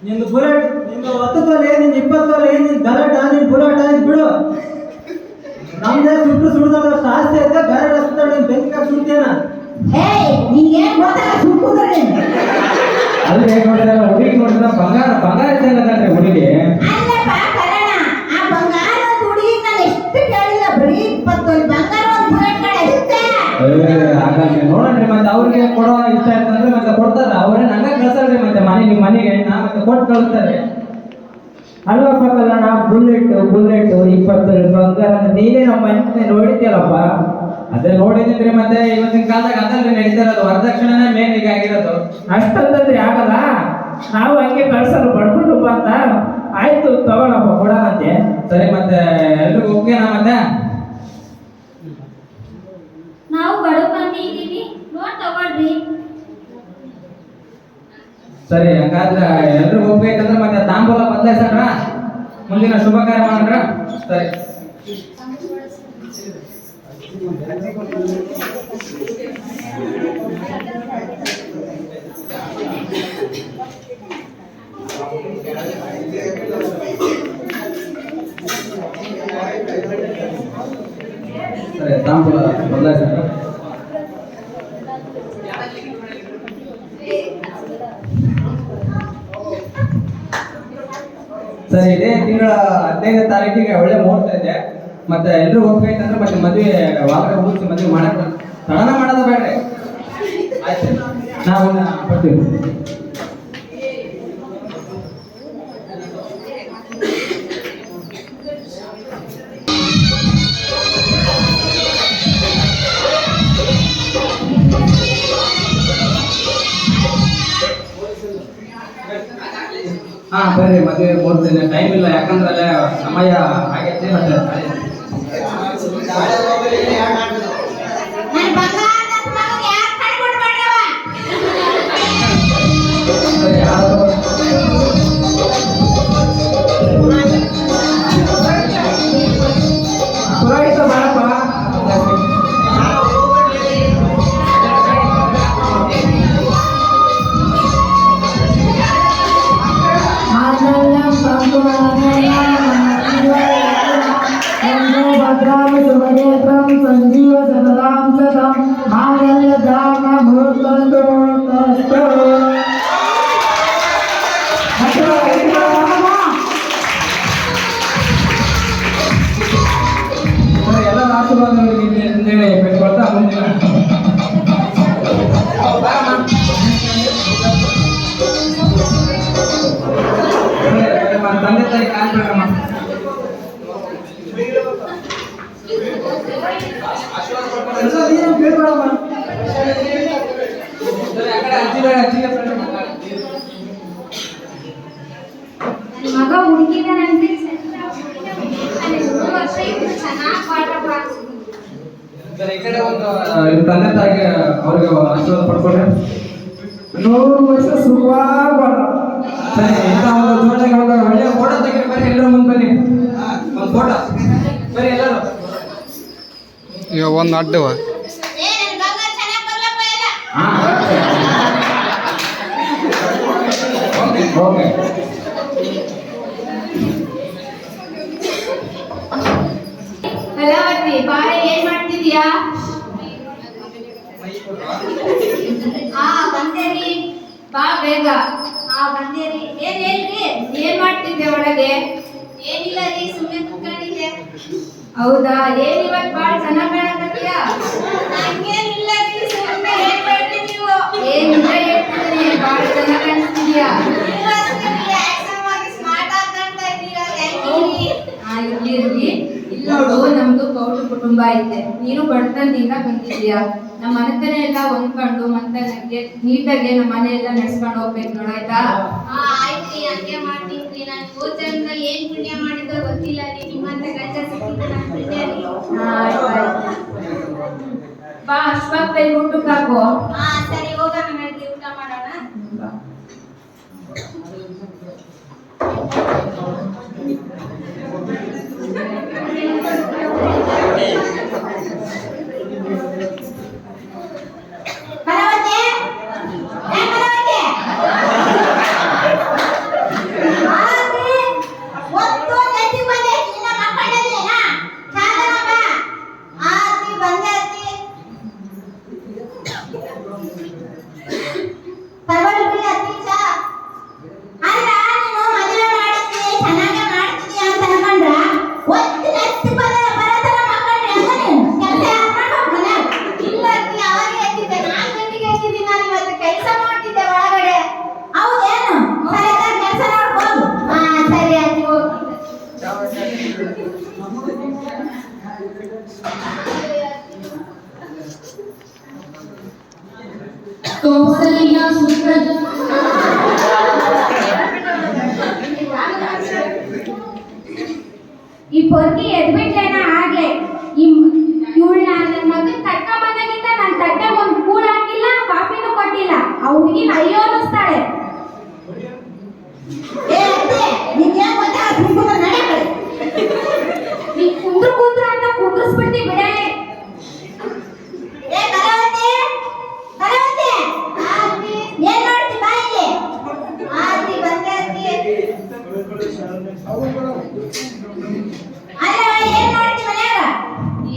ನಿಂದು ಬುಲೆಟ್ ನಿಂದು 10 ತೊಲೆ ನಿಂದು 20 ತೊಲೆ ನಿಂದು ಗಲಾಟ ನಿನ್ ಬುಲೆಟ್ ಆಯ್ತು ಬಿಡು ನಮ್ದೇ ಸುಡ್ದಷ್ಟು ಆಸ್ತಿ ಐತೆ ಬೇರೆ ರಸ್ತೆ ನೀನ್ ಬೆಂಕಿ ಕಾಕ್ ಸುಡ್ತೇನ ಏಯ್ ನಿನ್ಗೇನ್ ಗೊತ್ತಾಗ ಸುಡ್ಕುದ್ರೆ ನೀನು ಅಲ್ರಿ ನೋಡಿದ್ರೆ ಹುಡುಗಿ ನೋಡಿದ್ರೆ ಬಂಗಾರ ಇದ್ದಂಗಲ್ರಿ ಹುಡುಗಿ ಅಲ್ಲಪ್ಪ ಕಲಣ ಆ ಬಂಗಾರ ಹುಡುಗಿ ನಾನು ಎಷ್ಟು ಕೇಳಿಲ್ಲ ಬರೀ 20 ತೊಲೆ ಬಂಗಾರ ಒಂದ್ ಬುಲೆಟ್ ಗಾಡಿ ಇರುತ್ತೆ ಹಾಗಾಗಿ ನೋಡ್ರಿ ಮತ್ತೆ ಅವ್ರಿಗೆ ಕೊಡೋ ಇಷ್ಟ ಆಯ್ತಂದ್ರೆ ಮತ್ತೆ ಕೊಡ್ತಾರ ಅವ್ರೇ ನಂಗ ಕಳ್ಸಲ್ರಿ ಮತ್ತೆ ನಿಮ್ ಮನೆಗೆ ಮತ್ತೆ ಕೊಟ್ಟು ಕಳಿಸ್ತಾರೆ ಅಲ್ವಪ್ಪ ಕಲ್ಲಣ್ಣ ಬುಲೆಟ್ 20 ಬಂಗಾರ ಅಂತ ನೀನೇ ನಮ್ಮ ಮನೆ ನೋಡಿದ್ಯಲ್ಲಪ್ಪ ಅದೇ ನೋಡಿದ್ರಿ ಮತ್ತೆ ಇವತ್ತಿನ ಕಾಲದಾಗ ಅದಲ್ರಿ ನಡೀತಾ ಇರೋದು ವರದಕ್ಷಿಣೆ ಮೇನ್ ಈಗ ಆಗಿರೋದು ಅಷ್ಟಂತಂದ್ರೆ ಆಗಲ್ಲ ನಾವು ಹಂಗೆ ಕಳ್ಸಲು ಪಡ್ಕೊಂಡು ಅಂತ ಆಯ್ತು ತಗೊಳಪ್ಪ ಕೊಡೋಣಂತೆ. ಸರಿ ಮತ್ತೆ ಎಲ್ರಿಗೂ ಓಕೆನಾ ಮತ್ತೆ? ನಾವು ಬಡವ ಮಂದಿ ಇದೀವಿ, ನೋಡ್ ತಗೊಳ್ರಿ. ಸರಿ ಹಂಗಾದ್ರೆ ಎಲ್ರಿಗೂ ಹೋಗ್ಬೇಕಂದ್ರೆ ಮತ್ತೆ ತಾಂಬೂಲ ಬದಲಾಯಿಸೋಣ, ಮುಂದಿನ ಶುಭ ಕಾರ್ಯ ಮಾಡೋಣ. ಸರಿ ಸರಿ ತಾಂಬೂಲ ಬದಲಾಯಿಸೋಣ. ಸರಿ ಇದೇ ತಿಂಗಳ 15ನೇ ತಾರೀಕಿಗೆ ಒಳ್ಳೆ ಮುಹೂರ್ತ ಇದೆ. ಮತ್ತೆ ಎಲ್ರು ಹೋಗ್ಬೇಕಂದ್ರೆ ಮತ್ತೆ ಮದುವೆ ವಾರ ಮುಗಿಸಿ ಮದುವೆ ಮಾಡಕ್ ತಡನ ಮಾಡೋದು ಬೇಡ್ರಿ. ಆಯ್ತು ನಾವು ಬರ್ತೀವಿ. ಹಾ ಬರ್ರಿ, ಮದುವೆ ಮುಹೂರ್ತ ಟೈಮ್ ಇಲ್ಲ, ಯಾಕಂದ್ರೆ ಅಲ್ಲೇ ಸಮಯ ಆಗೈತೆ. ಮತ್ತೆ ನನ್ನ ಬಂಗಾರದ ಮಗನಿಗೆ ಯಾಕ್ ಕಣ್ ಕೊಡ್ಬೇಡ್ರವ್ವ? ಸರಿ, ಪುರೋಹಿತ ಮಾಡಪ್ಪ. ಸಂಜೀವ ಸದರಾಂ ಸದಂ ಮಾಂಗಲ್ಯ ಧಾಮ ಮುಹೂರ್ತಂತು ಮುಹೂರ್ತಸ್ತು. ಎಲ್ಲ ಆಶೀರ್ವಾದ ಬೆಟ್ಕೊಳ್ತಾ ಮುಂದಿನ ತಂದೆ ತಾಯಿ ಕಾಣ್ಬೇಕಮ್ಮ. ನನ್ನ ಮಗ ಹುಡುಗಿದಾನಂತೆ, 3 ವರ್ಷ ಇದ್ದು ಚೆನ್ನಾಗಿ ಪಾಠ. ಈ ಕಡೆ ಒಂದು ತಂದೆ ತಾಯಿಗೆ ಅವ್ರಿಗೆ ಆಶೀರ್ವಾದ ಪಡ್ಕೊಂಡ್ರೆ 100 ವರ್ಷ ಸುಖವಾಗಿ ಬಾಳ. ಸರಿ, ಇಂಥ ಒಂದು ಜೋಡಿಗೆ ಒಂದು ಒಳ್ಳೆಯ ಫೋಟೋ ತೆಗೆದು ಬನ್ನಿ, ಎಲ್ಲರೂ ಮುಂದೆ ಬನ್ನಿ. ಒಂದು ಫೋಟೋ ಬನ್ನಿ ಎಲ್ಲರೂ. ಈಗ ಒಂದು ಅಡ್ಡವ ಏ ನನ್ನ ಬಂಗಾರ ಚೆನ್ನಾಗಿ ಬರ್ಲಪ್ಪ ಎಲ್ಲ. ಓಕೆ ಕಲಾವತಿ, ಬಾರೆ ಏನ್ ಮಾಡ್ತಿದ್ಯಾ? ಬಂದೇರಿ. ಬಾ ಬೇಗ. ಬಂದೇರಿ. ಏನ್ ಹೇಳ್ರಿ? ಏನ್ ಮಾಡ್ತಿದ್ದೆ ಒಳಗೆ? ಏನಿಲ್ಲ ರೀ, ಸುಮ್ಮನೆ ಕುತ್ಕೊಂಡಿದ್ದೆ. ಹೌದಾ? ಏನ್ ಇವತ್ ಬಾಳ್ ಚೆನ್ನಾಗ್ ಕಾಣಕತ್ತೀಯ? ಹಂಗೇನಿಲ್ಲ ರೀ, ಸುಮ್ಮನೆ ಹೇಳ್ಬೇಡ್ರಿ ನೀವು. ಏನಿಲ್ಲ ಹೇಳ್ತಿದ್ದೀನಿ, ಬಾಳ್ ಚೆನ್ನಾಗ್ ಕಾಣಿಸ್ತಿದ್ಯಾ. ನೀವು ಅಷ್ಟೇ ಆಕ್ಷನ್ ಆಗಿ ಸ್ಮಾರ್ಟ್ ಆಗಿ ಕಾಣ್ತಾ ಇದ್ದೀರಾ, ಹೆಂಗಿರಿ? ಇರ್ಲಿ. ಇಲ್ಲಿ ನೋಡು, ನಮ್ದು ಗೌಡ ಕುಟುಂಬ ಐತೆ. ನೀನು ಬಡತನದಿಂದ ಬಂದಿದ್ಯಾ. ನಮ್ಮ ಮನೆತನ ಎಲ್ಲ ಹೊಂದ್ಕೊಂಡು ಮತ್ತೆ ನೀಟಾಗಿ ನಮ್ಮ ಮನೆ ಎಲ್ಲ ನಡ್ಸ್ಕೊಂಡು ಹೋಗ್ಬೇಕು ನೋಡಾಯ್ತಾ. ಆಯ್ತ್ರಿ, ಹಂಗೆ ಮಾಡ್ತೀನಿ. ನಾನು ಗೋಚರದಲ್ಲಿ ಏನ್ ಪುಣ್ಯ ಮಾಡಿದ್ರೋ ಗೊತ್ತಿಲ್ಲ ರೀ, ನಿಮ್ಮಂತ ಗಂಡ ಸಿಕ್ಕಿದ್ದು ನನ್ನ ಪುಣ್ಯ ರೀ. ಬಾ, ಅಶ್ವಕ್ ಕೈ ಊಟಕ್ಕೆ ಹಾಕೋ. ಸರಿ, ಹೋಗೋಣ ನಡ್ರಿ, ಊಟ ಮಾಡೋಣ. ಕಲಾವತಿ, ಏ ಕಲಾವತಿ, ಒತ್ತು ನೆತ್ತಿ ಬಂದೆ, ನಿನ್ನ ಮಕ್ಕಳಲ್ಲೇನಾ? ಸಾಧನಮ್ಮ, ಆತಿ ಬಂದೆ ಅತ್ತಿ. ಪರವಾಗಿಲ್ಲ ಅತ್ತಿ ಚಾ. ಅಲ್ಲ, ನೀನು ಮದುವೆ ಮಾಡಿದ್ವಿ, ಚೆನ್ನಾಗೇ ಮಾಡ್ತಿದ್ಯಾ ಅಂತ ಅನ್ಕೊಂಡ್ರ ಒತ್ತು ನೆತ್ತಿ ಬರತನ ಮಕ್ಕಳನ್ನ ಕೆಲಸ ಯಾರು ಮಾಡ್ಬೇಕು ಮನ್ಯಾಗ? ಇಲ್ಲ ಅತ್ತಿ, ಅವಾಗ ಹೇಳ್ತಿದ್ದೆ, ನಾನು ಗಂಟಿಗೆ ಹೇಳ್ತಿದ್ದೀನಿ, ನಾನು ಇವತ್ತು ಕೆಲಸ ಮಾಡ್ತಿದ್ದೆ ಒಳಗಡೆ. ಹೌದೇನು? ಸರಿ, ಕೆಲಸ ನೋಡ್ಬೋದು. ಸರಿ ಅತ್ತಿ, ಹೋಗಿ. ಕೌಸಲ್ಯ ಸುಪ್ರಜಾ ಹುಡುಗಿನ ಅಯ್ಯೋ ಅನ್ನಿಸ್ತಾಳೆ. ಏ ಅತ್ತೆ ನಿಂಗೇನ್ ಗೊತ್ತಾ ಸುಮ್ಮನೆ ನಡೆ ಕಡೆ. ನೀ ಕುಂದ್ರು ಅಂತ ಕುಂದ್ರಿಸ್ಬಿಡ್ತಿ ಬಿಡೆ. ಏ ಕಲಾವತಿ ಕಲಾವತಿ ಏನ್ ಮಾಡ್ತಿ ಬಾ ಇಲ್ಲಿ. ಆರ್ತಿ ಬಂದೆ ಅತ್ತಿ. ಅಲ್ಲ ಏನ್ ಮಾಡ್ತಿ ಮನ್ಯಾಗ.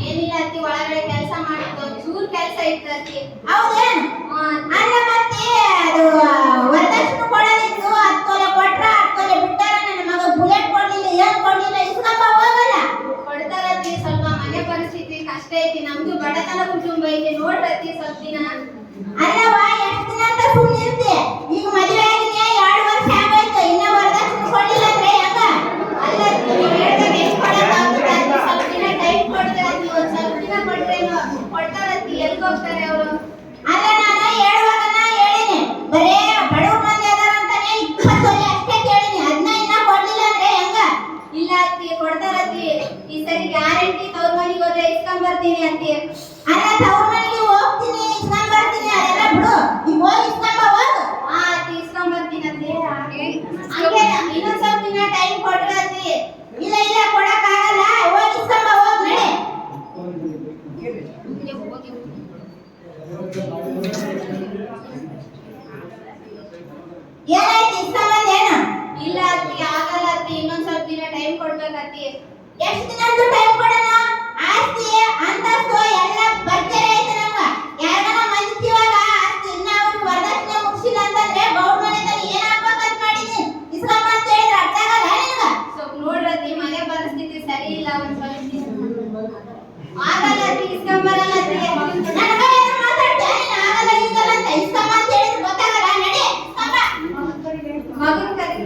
ಏನಿಲ್ಲ ಅತ್ತಿ, ಒಳಗಡೆ ಕೆಲಸ ಮಾಡಿದ್ದು ಚೂರ್ ಕೆಲಸ ಇತ್ತು ಅತ್ತಿ. ಹೌದೇನು ಅಲ್ಲ ಮತ್ತೆ ಅದು ವರದಕ್ಷಿಣೆ ಕೊಡೋದಿತ್ತು. 10 ತೊಲೆ ಕೊಟ್ರ 10 ತೊಲೆ ಬಿಟ್ಟಾರ. ನನ್ನ ಮಗ ಬುಲೆಟ್ ಕೊಡ್ಲಿಲ್ಲ ಏನ್ ಕೊಡ್ಲಿಲ್ಲ ಇಸ್ಕೊಂಬ ಹೋಗಲ್ಲ. ಕೊಡ್ತಾರತ್ತಿ, ಸ್ವಲ್ಪ ಮನೆ ಪರಿಸ್ಥಿತಿ ಕಷ್ಟ ಐತಿ, ನಮ್ದು ಬಡತನ ಕುಟುಂಬ ಐತಿ, ನೋಡ್ರತ್ತಿ ಸ್ವಲ್ಪ ದಿನ. ಅಲ್ಲವ ಎಷ್ಟು ದಿನ ಅಂತ ಸುಮ್ಮನಿರ್ತಿ. ಈಗ ಮದುವೆ ಆಗಿದೆ 2 ವರ್ಷ ಆಗೋಯ್ತು, ಇನ್ನ ವರದಕ್ಷಿಣೆ ಕೊಡ್ಲಿಲ್ಲ ಅಂದ್ರೆ ಹೆಂಗ. ಅಲ್ಲ ನೀವು ಹೇಳ್ದಾಗ ಎಷ್ಟು ಕೊಡಕ್ಕಾಗುತ್ತೆ ಅತ್ತಿ, ಸ್ವಲ್ಪ ದಿನ ಟೈಮ್ ಕೊಡ್ತೀರ ಅತ್ತಿ, ಒಂದ್ ಸ್ವಲ್ಪ ದಿನ ಕೊಟ್ರೇನು ಕೊಡ್ತಾರತ್ತಿ. ಎಲ್ಗ್ ಹೋಗ್ತಾರೆ ಅವರು? ಅಲ್ಲ ನಾನು ಹೇಳುವಾಗನ ಹೇಳಿನಿ ಬರೇ ಬಡವ್ರ ಮಂದಿ ಅದಾರ ಅಂತಾನೆ 20 ತೊಲೆ ಅಷ್ಟೇ ಕೇಳಿನಿ. ಅದನ್ನ ಇನ್ನ ಕೊಡ್ಲಿಲ್ಲ ಅಂದ್ರೆ ಹೆಂಗ. ಇಲ್ಲ ಅತ್ತಿ, ಕೊಡ್ತಾರತ್ತಿ. ಈ ಸರಿ ಗ್ಯಾರಂಟಿ ತವ್ರ ಮನೆಗೆ ಹೋದ್ರೆ ಇಸ್ಕೊಂಡ್ ಬರ್ತೀನಿ ಅತ್ತಿ. ಅಲ್ಲ ತವ್ರ ಮನೆಗೆ ಹೋಗ್ತೀನಿ ಇಸ್ಕೊಂಡ್ ಬರ್ತೀನಿ ಅದೆಲ್ಲ ಬಿಡು. ಈಗ ಹೋಗಿ ಇಸ್ಕೊಂಬ ಹೋಗು. ಹಾ ಅತ್ತಿ, ಇಸ್ಕೊಂಡ್ ಬರ್ತೀನಿ ಅತ್ತಿ. ಹಂಗೆ ಇನ್ನೊಂದ್ ಸ್ವಲ್ಪ ದಿನ ಟೈಮ್ ಕೊಡ್ರಿ ಅತ್ತಿ. ಇಲ್ಲ ಇಲ್ಲ ಕೊಡಕ್ ಆಗಲ್ಲ, ಹೋಗಿ ಇಸ್ಕೊಂಬ ಹೋಗ್ ನಡೆ. ಏನಾಯ್ತು ಇಸ್ಕೊಂಬಂದೇನು. ಇಲ್ಲ ಅತ್ತಿ, ಆಗಲ್ಲ ಅತ್ತಿ, ಇನ್ನೊಂದ್ ಸ್ವಲ್ಪ ದಿನ ಟೈಮ್ ಕೊಡ್ಬೇಕತ್ತಿ. ಎಷ್ಟು ದಿನ ಅಂತೂ ಟೈಮ್ ಕೊಡೋಣ. ಆಸ್ತಿ ಅಂತಸ್ತು ಎಲ್ಲ ಭರ್ಜರಿ ಐತೆ ನಮ್ಗ. ಯಾರನ್ನ ಮಂದಿವಾಗ ಆಸ್ತಿ ಇನ್ನ ಅವ್ರಿಗೆ ವರದಕ್ಷಿಣೆ ಮುಗಿಸಿಲ್ಲ ಅಂತಂದ್ರೆ ಗೌಡ್ ಮನೆ ತನಕ ಏನ್ ಆಗ್ಬೇಕಂತ ಮಾಡಿದೀನಿ. ಇಸ್ಕೊಂಬ ಅಂತ ಹೇಳಿದ್ರೆ ಅರ್ಥ ಆಗಲ್ಲ ನಿನಗ. ಸ್ವಲ್ಪ ನೋಡ್ರತ್ತಿ, ಮನೆ ಪರಿಸ್ಥಿತಿ ಸರಿ ಇಲ್ಲ, ಒಂದ್ ಸ್ವಲ್ಪ ದಿನ ಆಗಲ್ಲ ಅತ್ತಿ, ಇಸ್ಕೊಂಡ್ ಬರಲ್ಲ ಅತ್ತಿ. ನನಗ ಏನು ಮಾತಾಡ್ತೀಯ ನೀನು. ಆಗಲ್ಲ ಈಗಲ್ಲ ಅಂತ ಇಸ್ಕೊಂಬ ಅಂತ ಹೇಳಿದ್ರೆ ಗೊತ್ತಾಗಲ್ಲ. ನಡಿ ಇಸ್ಕೊಂಬ. ಮಗನ್ ಕರಿ.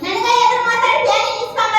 ನನಗ ಎದುರು ಮಾತಾಡ್ತೀಯ ನೀನು. ಇಸ್ಕೊಂಬ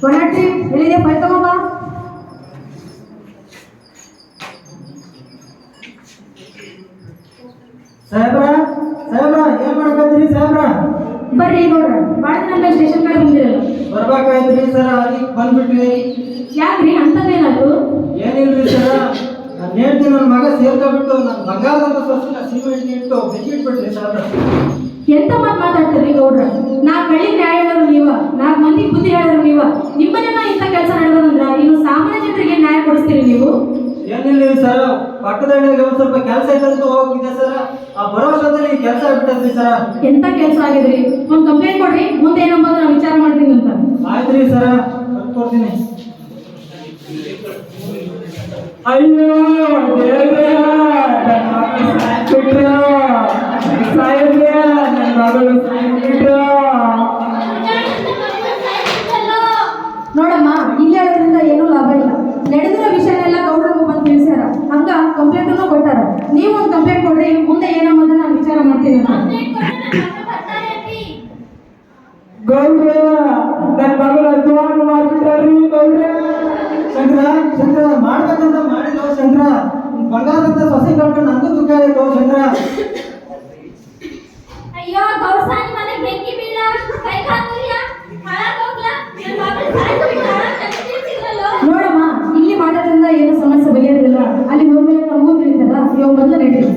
ಕೊನಾಟ್ರಿ ಎಲ್ಲಿದೆ ಫೈಲ್ ತಗೊಂಬ. ಸಾಹೇಬ್ರ ಸಾಹೇಬ್ರ ಏನ್ ಮಾಡಕತ್ತೀರಿ ಸಾಹೇಬ್ರ? ಬರ್ರಿ ನೋಡ್ರ ಭಾಳ ದಿನ ಸ್ಟೇಷನ್ ಕಡೆ ಬಂದಿರಲ್ಲ. ಬರ್ಬೇಕಾಯ್ತ್ರಿ ಸರ, ಅದಕ್ಕೆ ಬಂದ್ಬಿಟ್ವಿ. ಯಾಕ್ರಿ ಅಂತದೇನಾಯ್ತು? ಏನಿಲ್ರಿ ಸರ, ನಾನು ಹೇಳ್ತೀನಿ ನನ್ನ ಮಗ ಸೇರ್ಕೊಬಿಟ್ಟು ನನ್ನ ಬಂಗಾರದ ಸೊಸಿನ ಸಿಮೆಂಟ್ ಇಟ್ಟು ಬಿಟ್ಬಿಟ್ರಿ ಸಾಹೇಬ್ರ. ಎಂತ ಮಾತಾಡ್ತೀರಿ ಗೌಡ್ರ? 4 ಹಳ್ಳಿಗೆ ನ್ಯಾಯ ಹೇಳೋರು ನೀವ, 4 ಮಂದಿ ಬುದ್ಧಿ ಹೇಳೋರು ನೀವ. ನಿಮ್ಮನೆಲ್ಲ ಇಂಥ ಕೆಲಸ ನಡೆದಂದ್ರ ಇನ್ನು ಸಾಮಾನ್ಯ ಜನರಿಗೆ ನ್ಯಾಯ ಕೊಡಿಸ್ತೀರಿ ನೀವು? ಏನಿಲ್ಲ ಸರ್, ಪಕ್ಕದ ಹಳ್ಳಿಗೆ ಒಂದ್ ಸ್ವಲ್ಪ ಕೆಲಸ ಐತಂತ ಹೋಗಿದೆ ಸರ್. ಆ ಭರೋಸದಲ್ಲಿ ಕೆಲಸ ಆಗ್ಬಿಟ್ಟದ್ರಿ ಸರ್. ಎಂತ ಕೆಲಸ ಆಗಿದ್ರಿ? ಒಂದು ಕಂಪ್ಲೇಂಟ್ ಕೊಡ್ರಿ, ಮುಂದೆ ಏನಂಬುದು ನಾನು ವಿಚಾರ ಮಾಡ್ತೀನಿ ಅಂತ. ಆಯ್ತ್ರಿ ಸರ್, ಕೊಡ್ತೀನಿ. ಅಯ್ಯೋ ದೇವ್ರೇ, ಸಾಯಿಬ್ರೇ, ನನ್ನ ಮಗಳು ಸಾಯ್ಬಿಟ್ರು. ನೋಡಮ್ಮ, ಇಲ್ಲಿ ಹೇಳೋದ್ರಿಂದ ಏನೂ ಲಾಭ ಇಲ್ಲ. ನಡೆದಿರೋ ವಿಷಯನೆಲ್ಲ ಗೌಡ್ರಿಗೆ ಬಂದು ತಿಳಿಸ್ಯಾರ, ಹಂಗ ಕಂಪ್ಲೇಂಟನ್ನು ಕೊಟ್ಟಾರ. ನೀವು ಒಂದು ಕಂಪ್ಲೇಂಟ್ ಕೊಡ್ರಿ, ಮುಂದೆ ಏನಂಬುದು ನಾನು ವಿಚಾರ ಮಾಡ್ತೀನಿ ಅಂತ. ಗೌಡ್ರ, ನನ್ನ ಮಗಳು ಅಧ್ವಾನ ಮಾಡ್ಬಿಟ್ಟಾರ್ರಿ ಗೌಡ್ರ. ಶಂಕರ ಶಂಕರ ಮಾಡ್ಬೇಕಂತ ಮಾಡಿದ್ವು ಶಂಕರ. ಬಂಗಾರದ ಸೊಸೆ ಕಟ್ಕೊಂಡು ನನಗೂ ದುಃಖ ಆಯ್ತು ಶಂಕರ. ಅಯ್ಯೋ ಗೌಡ್ಸಾನಿ ಮನೆ ಬೆಂಕಿ ಬೀಳ, ಕೈ ಕಾಲಿಲ್ಲ, ಹಾಳಾಗೋಗ್ಲಾ, ನನ್ನ ಮಗಳು ಸಾಯ್ಬಿಟ್ಟ, ನೋಡಮ್ಮ, ಇಲ್ಲಿ ಮಾಡೋದ್ರಿಂದ ಏನು ಸಮಸ್ಯೆ ಬಗೆಹರಿಲ್ಲ. ಅಲ್ಲಿ ಹೋಗ್ಮೇಲೆ ನಮಗೂ ತಿಳಿತಲ್ಲ. ಇವಾಗ ಮೊದಲು ನಡೀರಿ.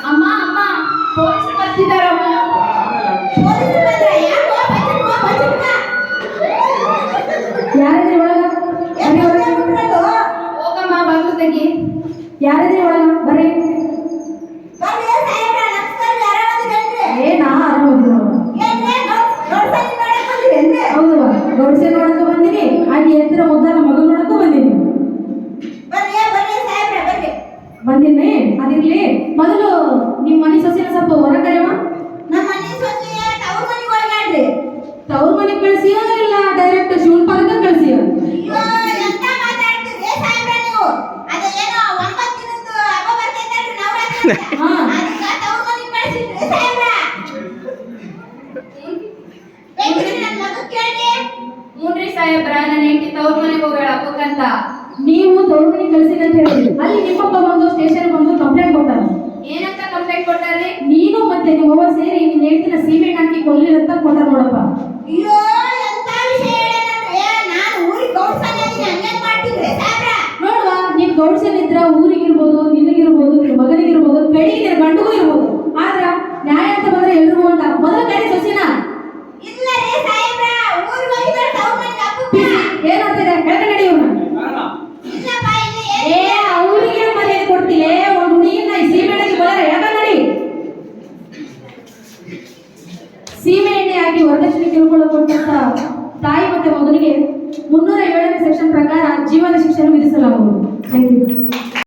ಅಮ್ಮ ಅಮ್ಮ, ಪೊಲೀಸ್ ಬರ್ತಿದ್ದಾರಮ್ಮ. ಯಾರಿದ್ರಿ ಒಳಗ? ಹೋಗಮ್ಮ, ಬಾಗಿಲು ತೆಗಿ. ಯಾರಿದ್ರಿ ಒಳಗ? ಬರ್ರಿ. ನಾ ಆರಾಮದಿನ. ಹೌದವ, ಗೌಡ್ಸೆ ನೋಡಕ್ಕೂ ಬಂದಿನಿ, ಆಕೆ ಎತ್ತರ ಮುದ್ದಾನ ಮಗನ ನೋಡಕ್ಕೂ ಬಂದಿನಿ. ಬಂದಿನಿ, ಅದಿರ್ಲಿ. ಮೊದಲು ನಿಮ್ಮ ಮನೆ ಸೊಸೆನ ಸ್ವಲ್ಪ ಹೊರ ಕರೆಯಮ್ಮ. ತವ್ರ ಮನೆಗೆ ಕಳಿಸಿಯೋ ಇಲ್ಲ ಡೈರೆಕ್ಟ್ ಶಿವನ್ ಪಾದಕ ಕಳಿಸಿಯೋ? ಮೂನ್ರಿ ಸಾಹೇಬ್ರ, ನನ್ನ ಹೆಂಡತಿ ತವ್ರ ಮನೆಗೆ ಹೋಗ್ಯಾಳ ಹಬ್ಬಕ್ಕಂತ. ನೀವು ತವ್ರ ಮನೆಗೆ ಕಳಿಸಿದ ಅಂತ ಹೇಳಿ ಅಲ್ಲಿ ನಿಮ್ಮಪ್ಪ ಬಂದು ಸ್ಟೇಷನ್ ಬಂದು ಕಂಪ್ಲೇಂಟ್ ಕೊಟ್ಟಾರ. ಏನಂತ ಕಂಪ್ಲೇಂಟ್ ಕೊಟ್ಟಾರಿ? ನೀನು ಮತ್ತೆ ನಿಮ್ಮವ್ವ ಸೇರಿ ನಿನ್ನ ಹೆಂಡತಿನ ಸೀಮೆಣ್ಣೆ ಹಾಕಿ ಕೊಲ್ಲಿಲ್ಲ ಅಂತ ಕೊಟ್ಟಾರ ನೋಡಪ್ಪ. ನೋಡುವ, ನೀನ್ ಗೌಡ್ಸನಿದ್ರ ಊರಿಗಿರ್ಬೋದು, ನಿನಗಿರ್ಬೋದು, ನಿನ್ನ ಮಗನಿಗಿರ್ಬೋದು, ಕಡೆಗೆ ನಿನ್ನ ಗಂಡಗೂ ಇರ್ಬೋದು. ಆದ್ರ ನ್ಯಾಯ ಅಂತ ಬಂದ್ರೆ ಎಲ್ರಿಗೂ ಅಂತ. ಮೊದಲು ಕಡೆ ಸೊಸಿನ ಏನ್ ನೋಡ್ತಿದೆ? ಕೆಳಗೆ ನಡೆಯೋಣ. ಏ ಅವ್ರಿಗೆ ಮರ್ಯಾದೆ ಕೊಡ್ತೀಯೇ? ಒಂದು ಹುಡುಗಿನ ಸೀಮೆಣ್ಣೆಗೆ ಬರ ಯಾಕ ನಡಿ. ಸೀಮೆ ಎಣ್ಣೆ ಹಾಕಿ ವರದಕ್ಷಿಣೆ ಕಿರುಕುಳ ಕೊಟ್ಟಂತ ತಾಯಿ ಮತ್ತೆ ಮಗನಿಗೆ 307ನೇ ಸೆಕ್ಷನ್ ಪ್ರಕಾರ ಜೀವನ ಶಿಕ್ಷೆ ವಿಧಿಸಲಾಗುವುದು. Thank you.